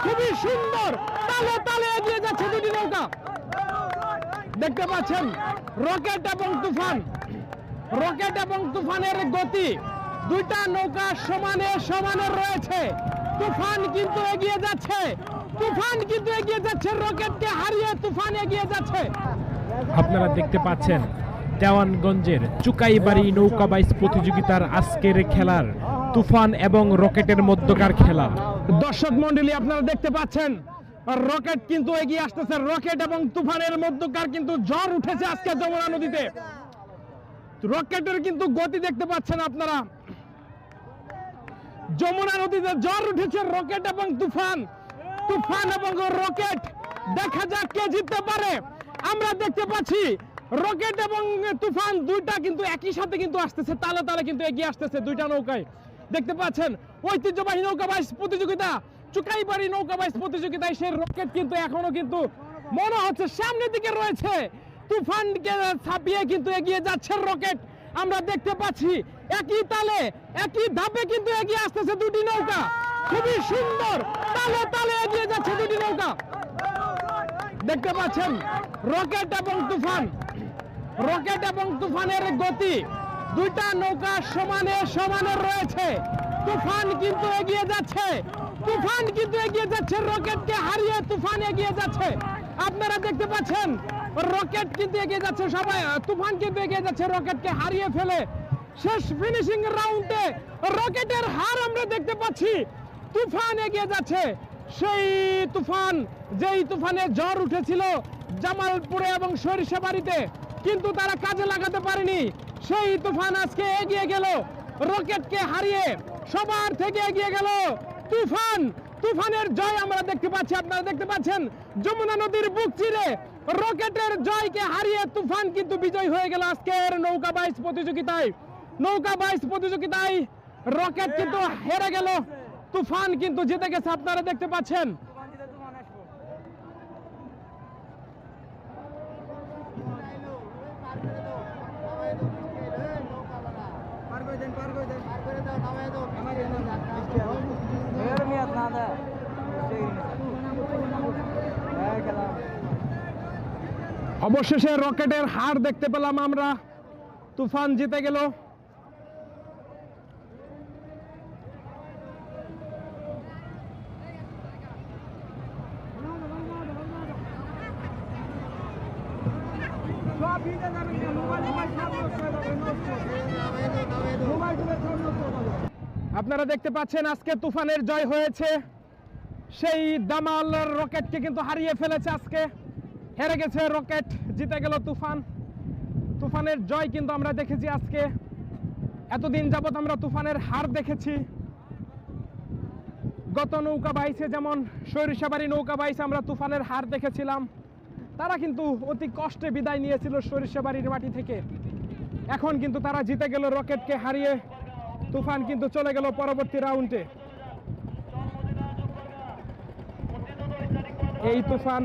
খুবই সুন্দর তালে তালে এগিয়ে যাচ্ছে দুটি নৌকা। দেখতে পাচ্ছেন রকেট এবং তুফান, রকেট এবং তুফানের গতি, দুইটা নৌকা সমানে সমানে রয়েছে। তুফান কিন্তু এগিয়ে যাচ্ছে, তুফান কিন্তু এগিয়ে যাচ্ছে, রকেটকে হারিয়ে তুফান এগিয়ে যাচ্ছে। আপনারা দেখতে পাচ্ছেন দেওয়ানগঞ্জের চুকাইবাড়ি নৌকা বাইচ প্রতিযোগিতার আজকের খেলার তুফান এবং রকেটের মধ্যকার খেলা। দর্শক মন্ডলী আপনারা দেখতে পাচ্ছেন রকেট কিন্তু এগিয়ে আসতেছে, রকেট এবং তুফানের মধ্যকার কিন্তু ঝড় উঠেছে আজকে যমুনা নদীতে। রকেটের কিন্তু গতি দেখতে পাচ্ছেন আপনারা, যমুনা নদীতে ঝড় উঠেছে রকেট এবং তুফান, তুফান এবং রকেট। দেখা যাক কে জিততে পারে। আমরা দেখতে পাচ্ছি রকেট এবং তুফান দুইটা কিন্তু একই সাথে কিন্তু আসতেছে, তালে তালে কিন্তু এগিয়ে আসতেছে দুইটা নৌকায়। দেখতে পাচ্ছেন ঐতিহ্যবাহী নৌকা বাইচ প্রতিযোগিতা, চুকাইবাড়ি নৌকা বাইচ প্রতিযোগিতায় সেই রকেট কিন্তু এখনো কিন্তু মনে হচ্ছে সামনের দিকে রয়েছে, তুফানকে ছাপিয়ে কিন্তু এগিয়ে যাচ্ছে রকেট। আমরা দেখতে পাচ্ছি একই তালে একই ধাপে কিন্তু এগিয়ে আসতেছে দুটি নৌকা, খুবই সুন্দর তালে তালে এগিয়ে যাচ্ছে দুটি নৌকা। দেখতে পাচ্ছেন রকেট এবং তুফান, রকেট এবং তুফানের গতি, দুইটা নৌকা সমানে সমানে রয়েছে। তুফান কিন্তু এগিয়ে যাচ্ছে, তুফান কিন্তু এগিয়ে যাচ্ছে, রকেটকে হারিয়ে তুফান এগিয়ে যাচ্ছে। আপনারা দেখতে পাচ্ছেন রকেট কিন্তু এগিয়ে যাচ্ছে, সবাই তুফান কিন্তু এগিয়ে যাচ্ছে রকেটকে হারিয়ে ফেলে। শেষ ফিনিশিং রাউন্ডে রকেটের হার আমরা দেখতে পাচ্ছি, তুফান এগিয়ে যাচ্ছে। সেই তুফান যেই তুফানে ঝড় উঠেছিল জামালপুরে এবং সরিষাবাড়িতে, কিন্তু তারা কাজে লাগাতে পারেনি। সেই তুফান আজকে এগিয়ে গেল, রকেটকে হারিয়ে সবার থেকে এগিয়ে গেল তুফান। তুফানের জয় আমরা দেখতে পাচ্ছি, আপনারা দেখতে পাচ্ছেন যমুনা নদীর বুক চিরে রকেটের জয়কে হারিয়ে তুফান কিন্তু বিজয় হয়ে গেল আজকের নৌকা বাইচ প্রতিযোগিতায়। নৌকা বাইচ প্রতিযোগিতায় রকেট কিন্তু হেরে গেল, তুফান কিন্তু জিতে গেছে, আপনারা দেখতে পাচ্ছেন। অবশেষে রকেটের হার দেখতে পেলাম আমরা, তুফান জিতে গেল। আপনারা দেখতে পাচ্ছেন আজকে তুফানের জয় হয়েছে, সেই দামাল রকেটকে কিন্তু হারিয়ে ফেলেছে আজকে, হেরে গেছে রকেট, জিতে গেল তুফান। তুফানের জয় কিন্তু আমরা দেখেছি আজকে, এতদিন যাবত আমরা তুফানের হার দেখেছি। গত নৌকা বাইচে যেমন সরিষাবাড়ি নৌকা বাইচ আমরা তুফানের হার দেখেছিলাম, তারা কিন্তু অতি কষ্টে বিদায় নিয়েছিল সরিষাবাড়ির মাটি থেকে। এখন কিন্তু তারা জিতে গেল রকেটকে হারিয়ে, তুফান কিন্তু চলে গেল পরবর্তী রাউন্ডে। এই তুফান